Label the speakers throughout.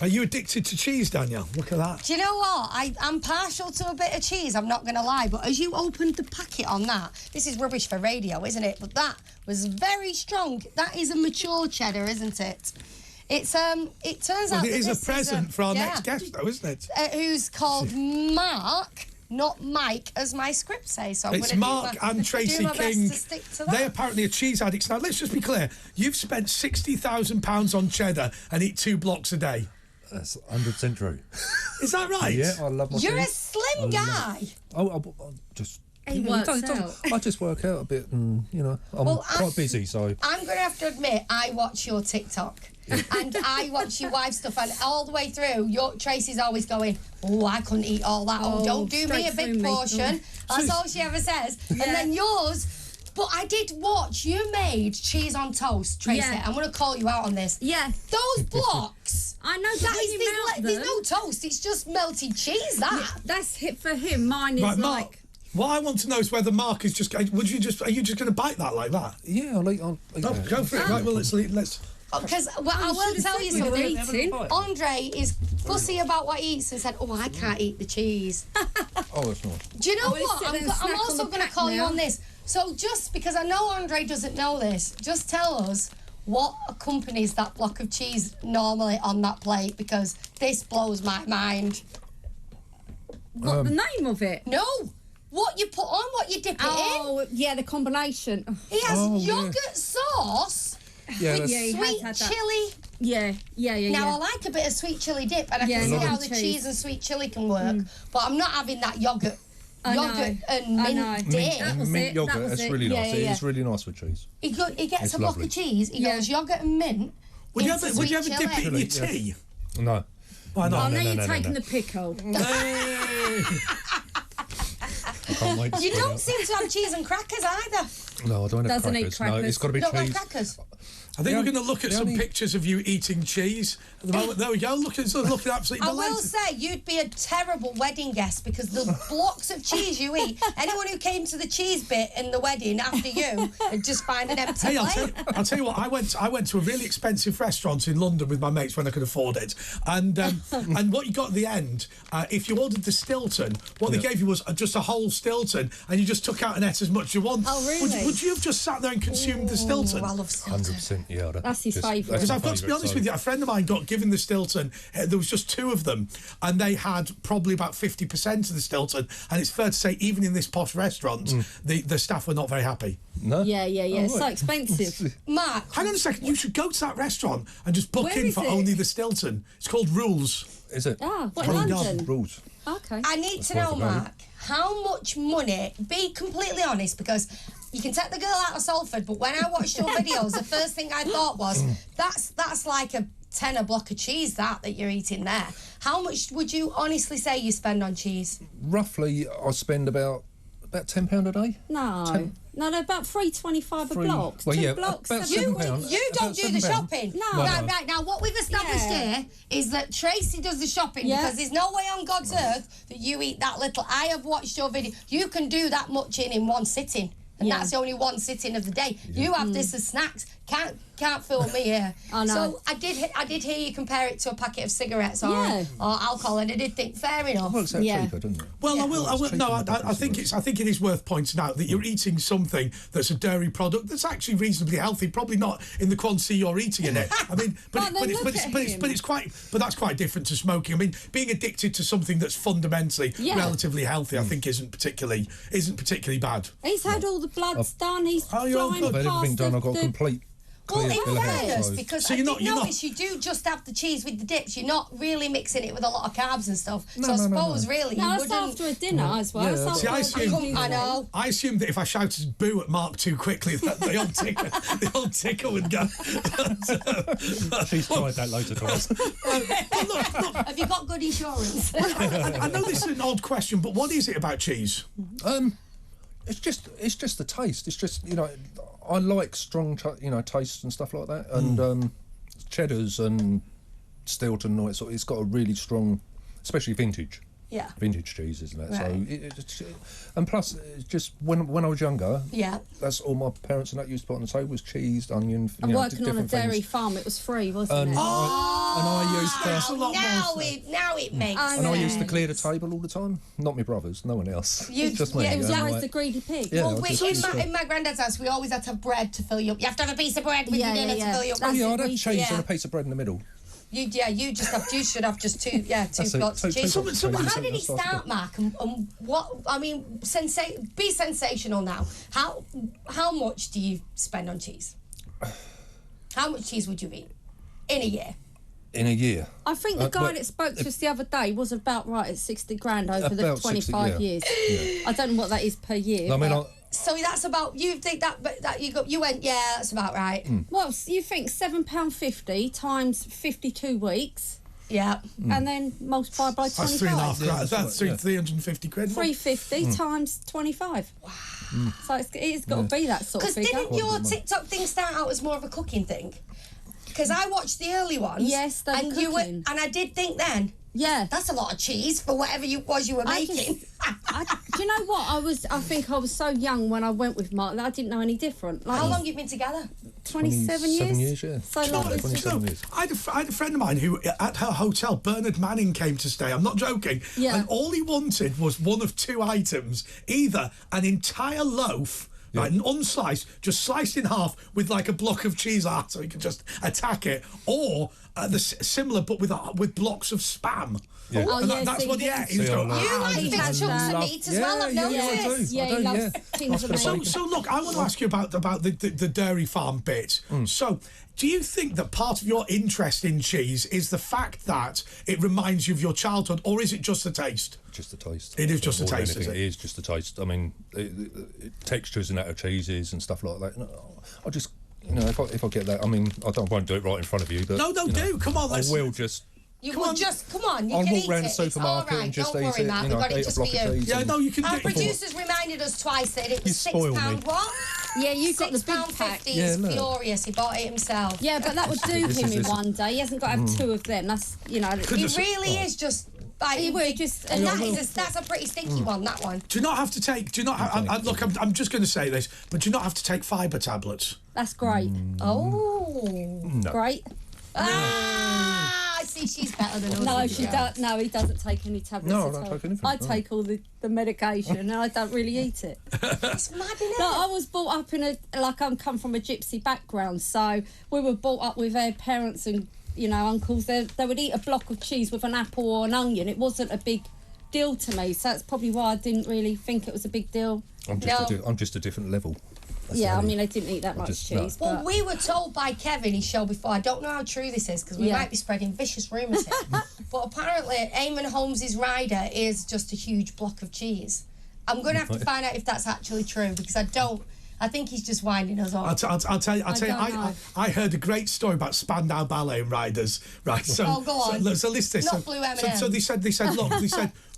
Speaker 1: Are you addicted to cheese, Danielle? Look at that.
Speaker 2: Do you know what? I'm partial to a bit of cheese, I'm not going to lie, but as you opened the packet on that, this is rubbish for radio, isn't it? But that was very strong. That is a mature cheddar, isn't it? It's it turns out
Speaker 1: it is a present for our next guest, though, isn't it?
Speaker 2: Who's called Mark, not Mike, as my script says. So
Speaker 1: it's Mark and Tracy King. They apparently are cheese addicts. Now, let's just be clear. You've spent £60,000 on cheddar and eat 2 blocks a day.
Speaker 3: That's 100% true.
Speaker 1: Is that right?
Speaker 3: Yeah, I love my
Speaker 2: You're
Speaker 3: cheese.
Speaker 2: a slim guy.
Speaker 3: I just...
Speaker 4: He works out.
Speaker 3: I just work out a bit and, you know, I'm quite busy, so...
Speaker 2: I'm going to have to admit, I watch your TikTok. And I watch your wife stuff, and all the way through, Tracy's always going, oh, I couldn't eat all that. Oh, don't do me a big portion. That's all she ever says. Yeah. And then yours... But I did watch, you made cheese on toast, Tracy. Yeah. I'm going to call you out on this.
Speaker 4: Yeah.
Speaker 2: Those blocks.
Speaker 4: I know that
Speaker 2: there's no toast, it's just melted cheese, that.
Speaker 4: Yeah, that's it for him. Mine is
Speaker 1: right,
Speaker 4: like...
Speaker 1: Mark, what I want to know is whether Mark is just... Are you just going to bite that like that?
Speaker 3: Yeah, I'll eat...
Speaker 1: Go for it. Right, well, let's...
Speaker 2: Because I will tell you something. Andre is fussy about what he eats and said, oh, I can't eat the cheese.
Speaker 3: Oh, that's not.
Speaker 2: Do you know what? I'm also going to call you on this. So just because I know Andre doesn't know this, just tell us what accompanies that block of cheese normally on that plate, because this blows my mind.
Speaker 4: What, the name of it?
Speaker 2: No. What you put on, what you dip it in.
Speaker 4: Oh, yeah, the combination.
Speaker 2: He has yoghurt sauce with sweet chilli.
Speaker 4: Yeah.
Speaker 2: Now, I like a bit of sweet chilli dip, and I can see how the cheese and sweet chilli can work, but I'm not having that yoghurt. Yogurt and mint dip.
Speaker 3: Mint yoghurt, that's really nice. It is really nice with cheese.
Speaker 2: He gets a block of cheese, he goes yoghurt and mint.
Speaker 1: Would you ever dip it in your tea?
Speaker 3: No.
Speaker 1: Why not?
Speaker 4: I know you're taking the pickle.
Speaker 3: I can't wait to
Speaker 2: you don't seem to have cheese and crackers either.
Speaker 3: No, I don't have
Speaker 4: Doesn't
Speaker 3: crackers.
Speaker 4: eat crackers.
Speaker 3: No, it's got to be
Speaker 2: cheese.
Speaker 3: cheese.
Speaker 2: Crackers.
Speaker 1: I think we're going to look at some pictures of you eating cheese at the moment. There we go. Looking absolutely delighted.
Speaker 2: I will say, you'd be a terrible wedding guest, because the blocks of cheese you eat, anyone who came to the cheese bit in the wedding after you would just find an empty plate.
Speaker 1: I'll tell you what, I went to a really expensive restaurant in London with my mates when I could afford it. And and what you got at the end, if you ordered the Stilton, what they gave you was just a whole Stilton, and you just took out and ate as much as you want.
Speaker 2: Oh, really?
Speaker 1: Would you have just sat there and consumed the Stilton?
Speaker 2: I love Stilton.
Speaker 3: 100%, yeah.
Speaker 4: That's his favourite.
Speaker 1: Because I've got to be honest with you, a friend of mine got given the Stilton. There was just 2 of them, and they had probably about 50% of the Stilton. And it's fair to say, even in this posh restaurant, the staff were not very happy.
Speaker 3: No?
Speaker 4: Yeah. It's so expensive.
Speaker 2: Mark,
Speaker 1: hang on a second. You should go to that restaurant and just book in for only the Stilton. It's called Rules.
Speaker 3: Is it?
Speaker 4: Ah, what, in London?
Speaker 3: Rules.
Speaker 4: Okay.
Speaker 2: I need to know, Mark, how much money, be completely honest, because you can take the girl out of Salford, but when I watched your videos, the first thing I thought was, that's like a tenner block of cheese that you're eating there. How much would you honestly say you spend on cheese?
Speaker 3: Roughly, I spend about £10 a day.
Speaker 4: No, about £3.25 a block.
Speaker 3: Well,
Speaker 4: Two blocks.
Speaker 3: about
Speaker 2: You
Speaker 3: £7.
Speaker 2: don't do the shopping.
Speaker 4: No.
Speaker 2: Right, now what we've established here is that Tracy does the shopping, because there's no way on God's earth that you eat that little. I have watched your video. You can do that much in one sitting. And that's only one sitting of the day. You have this as snacks. Can't fool me here.
Speaker 4: I know.
Speaker 2: So I did hear you compare it to a packet of cigarettes or alcohol, and I did think fair enough.
Speaker 3: Well, it's cheaper, doesn't it?
Speaker 1: Well, I will. No, I think it is worth pointing out that you're eating something that's a dairy product that's actually reasonably healthy. Probably not in the quantity you're eating in it. I mean, but that's quite different to smoking. I mean, being addicted to something that's fundamentally relatively healthy, I think isn't particularly bad.
Speaker 4: He's had all the bloods done. He's flying
Speaker 3: I've had everything done. I've got a complete.
Speaker 2: Well, in fairness,
Speaker 3: so.
Speaker 2: because
Speaker 1: so
Speaker 2: I did notice you do just have the cheese with the dips. You're not really mixing it with a lot of carbs and stuff. So I suppose really you wouldn't.
Speaker 4: After a dinner as well.
Speaker 3: Yeah,
Speaker 1: see,
Speaker 2: I know.
Speaker 1: I assumed that if I shouted boo at Mark too quickly, that the old ticker would go.
Speaker 3: She's tried that loads of times.
Speaker 2: Look. Have you got good insurance?
Speaker 1: I know this is an odd question, but what is it about cheese?
Speaker 3: It's just the taste. It's just, I like strong, tastes and stuff like that. And cheddars and Stilton and all that it's got a really strong, especially vintage.
Speaker 2: Yeah.
Speaker 3: Vintage cheese, isn't it?
Speaker 2: Right.
Speaker 3: So, and plus, it's just when I was younger, that's all my parents and that used to put on the table was cheese, onion.
Speaker 4: And working on a dairy farm, it was free, wasn't it?
Speaker 3: I I used
Speaker 2: now it makes sense.
Speaker 3: And I used to clear the table all the time. Not my brothers, no one else. Just me.
Speaker 4: Yeah, it was always the greedy pig.
Speaker 3: Yeah,
Speaker 2: in my granddad's house, we always had to have bread to fill you up. You have to have a piece of bread with your dinner to fill you up.
Speaker 3: I'd have cheese and a piece of bread in the middle.
Speaker 2: You should have just two blocks of cheese. How did it start, Mark? And what? I mean, be sensational now. How much do you spend on cheese? How much cheese would you eat in a year?
Speaker 3: In a year.
Speaker 4: I think the guy that spoke to us the other day was about right at 60 grand over the 25 years. Yeah. I don't know what that is per year.
Speaker 2: So that's about, you think that you went, yeah, that's about right.
Speaker 4: Well, you think £7.50 times 52 weeks.
Speaker 2: Yeah.
Speaker 4: And then multiply by 25.
Speaker 1: That's 3.5 grand. That's 350 quid.
Speaker 4: 350 times 25. Wow. So it's got to be that sort of figure.
Speaker 2: Because didn't your TikTok thing start out as more of a cooking thing? Because I watched the early ones.
Speaker 4: Yes, they were cooking.
Speaker 2: And I did think then, that's a lot of cheese for whatever you were making.
Speaker 4: Do you know what? I think I was so young when I went with Mark that I didn't know any different.
Speaker 2: How long have you been together?
Speaker 4: 27 years.
Speaker 3: 7 years, yeah.
Speaker 4: So long.
Speaker 3: 27 years.
Speaker 1: I had a friend of mine who, at her hotel, Bernard Manning came to stay. I'm not joking.
Speaker 4: Yeah.
Speaker 1: And all he wanted was one of two items: either an entire loaf. Right, and unsliced, just sliced in half with like a block of cheese art, so he could just attack it, or the similar but with blocks of spam.
Speaker 3: Yeah.
Speaker 1: That's what he ate. He was going,
Speaker 2: you like big chunks of meat as well, I've noticed.
Speaker 4: Yeah, he loves tins of meat.
Speaker 1: So look, I want to ask you about the dairy farm bit. So, do you think that part of your interest in cheese is the fact that it reminds you of your childhood, or is it just the taste?
Speaker 3: Just the taste.
Speaker 1: It is just the taste, is it?
Speaker 3: It is just the taste. I mean, textures and that of cheeses and stuff like that. I just, if I get that, I mean, I won't do it right in front of you, but
Speaker 1: do. Come on,
Speaker 3: I will just.
Speaker 2: You will just come on. You
Speaker 3: I'll
Speaker 2: can
Speaker 3: walk
Speaker 2: eat
Speaker 3: around
Speaker 2: it.
Speaker 3: the supermarket and just eat it.
Speaker 2: Matt. We've got it just for you.
Speaker 1: Yeah, no, you can.
Speaker 2: Our producers reminded us twice that it was £6. What?
Speaker 4: Yeah, you got the big pack.
Speaker 2: £6.50 is furious. He bought it himself.
Speaker 4: Yeah, but that would do him in one day. He hasn't got to have two of them. That's
Speaker 2: He really is just.
Speaker 4: He would just.
Speaker 2: And that's a pretty stinky one. That one.
Speaker 1: Do you not have to take? Do you not? Look, I'm just going to say this, but do you not have to take fibre tablets?
Speaker 4: That's great.
Speaker 3: No.
Speaker 4: Great.
Speaker 2: I see. She's better than us.
Speaker 4: No, she does. No, he doesn't take any tablets.
Speaker 3: No, I
Speaker 4: at
Speaker 3: don't
Speaker 4: all.
Speaker 3: take anything.
Speaker 4: I take all the medication, and I don't really eat it.
Speaker 2: It's mad, isn't it?
Speaker 4: No, I was brought up I come from a gypsy background, so we were brought up with our parents and uncles. They would eat a block of cheese with an apple or an onion. It wasn't a big deal to me, so that's probably why I didn't really think it was a big deal.
Speaker 3: I'm just a different level.
Speaker 4: I mean, I didn't eat that much cheese.
Speaker 2: No. Well, we were told by Kevin, his show before, I don't know how true this is, because we might be spreading vicious rumours here, but apparently Eamon Holmes' rider is just a huge block of cheese. I'm going to have to find out if that's actually true, because I think he's just winding us on.
Speaker 1: I'll tell you. I heard a great story about Spandau Ballet Riders. Right. So,
Speaker 2: go on.
Speaker 1: So listen.
Speaker 2: Not Blue M&M.
Speaker 1: So they said, look,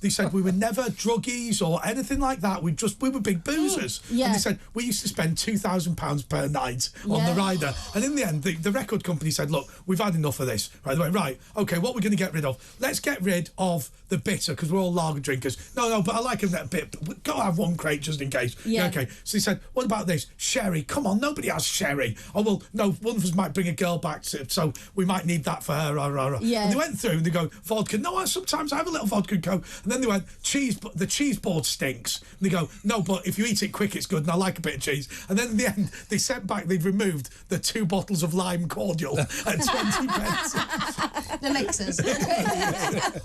Speaker 1: they said we were never druggies or anything like that. We were big boozers.
Speaker 4: Yeah.
Speaker 1: And they said we used to spend £2,000 per night on the rider. And in the end, the record company said, look, we've had enough of this. Right. They went, right. Okay. What we're going to get rid of? Let's get rid of the bitter, because we're all lager drinkers. No, but I like that bit. But go have one crate just in case.
Speaker 4: Yeah.
Speaker 1: Okay. So he said, what about this? Sherry. Come on, nobody has sherry. Oh, well, no, one of us might bring a girl back, so we might need that for her.
Speaker 4: Yeah.
Speaker 1: And they went through and they go, vodka. No, sometimes I have a little vodka and coke. And then they went, cheese, but the cheese board stinks. And they go, no, but if you eat it quick, it's good, and I like a bit of cheese. And then in the end, they sent back, they've removed the 2 bottles of lime cordial at 20 pence.
Speaker 2: The mixers.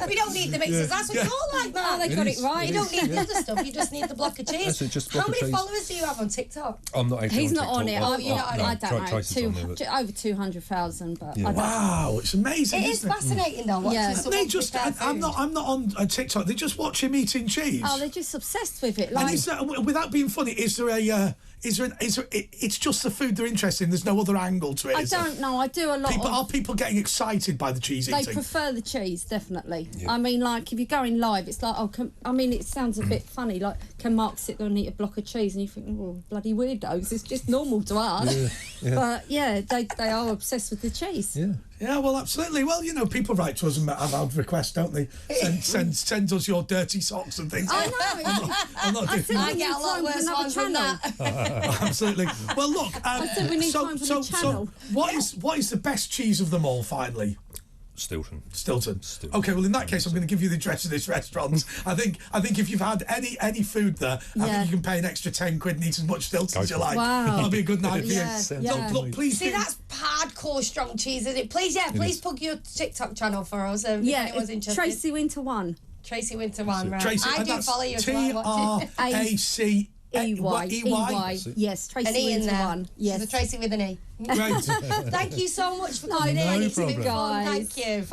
Speaker 2: We don't need the mixers. That's what you're like, man.
Speaker 4: Oh, they got it right.
Speaker 2: You don't need the other stuff. You just need the block of cheese. How many followers do you have on TikTok?
Speaker 3: I'm not actually
Speaker 4: He's not on it.
Speaker 2: Oh, you're not on it.
Speaker 4: I don't know. Over 200,000, but I don't know.
Speaker 1: Wow, it's amazing.
Speaker 2: It is fascinating though.
Speaker 1: They just, I'm not on TikTok. They just watch him eating cheese.
Speaker 4: Oh, they're just obsessed with it.
Speaker 1: And is that, without being funny, is there it's just the food they're interested in? There's no other angle to it.
Speaker 4: I don't know. I do a lot.
Speaker 1: Are people getting excited by the cheese eating?
Speaker 4: They prefer the cheese, definitely. Yeah. I mean, like if you're going live, it's like, it sounds a bit funny. Like, can Mark sit there and eat a block of cheese? And you think, oh, bloody weirdos. It's just normal to us. Yeah. But yeah, they are obsessed with the cheese.
Speaker 3: Yeah.
Speaker 1: Yeah, well, absolutely. Well, people write to us and have odd requests, don't they? Send us your dirty socks and things.
Speaker 4: I know.
Speaker 1: I'm not doing
Speaker 2: I get a lot worse ones than that.
Speaker 1: Absolutely. Well, look.
Speaker 4: I said we need time for the channel.
Speaker 1: What is the best cheese of them all? Finally.
Speaker 3: Stilton.
Speaker 1: Okay, well in that case, I'm going to give you the address of this restaurant. I think if you've had any food there, I think you can pay an extra £10 and eat as much Stilton as you like.
Speaker 4: Wow.
Speaker 1: That'll be a good night for you. Look, please.
Speaker 2: See, that's hardcore strong cheese, isn't it? Please, plug your TikTok channel for us. If anyone's interested.
Speaker 4: Tracy Winter 1.
Speaker 2: Tracy Winter 1, right?
Speaker 1: Tracy,
Speaker 2: I do follow you.
Speaker 1: TRACEY.
Speaker 4: EY. Yes, Tracy Winter 1. Yes.
Speaker 2: She's a Tracy with an E.
Speaker 1: Right.
Speaker 2: Thank you so much for coming in.
Speaker 3: No
Speaker 2: It's been
Speaker 3: problem.
Speaker 2: fun. Thank you.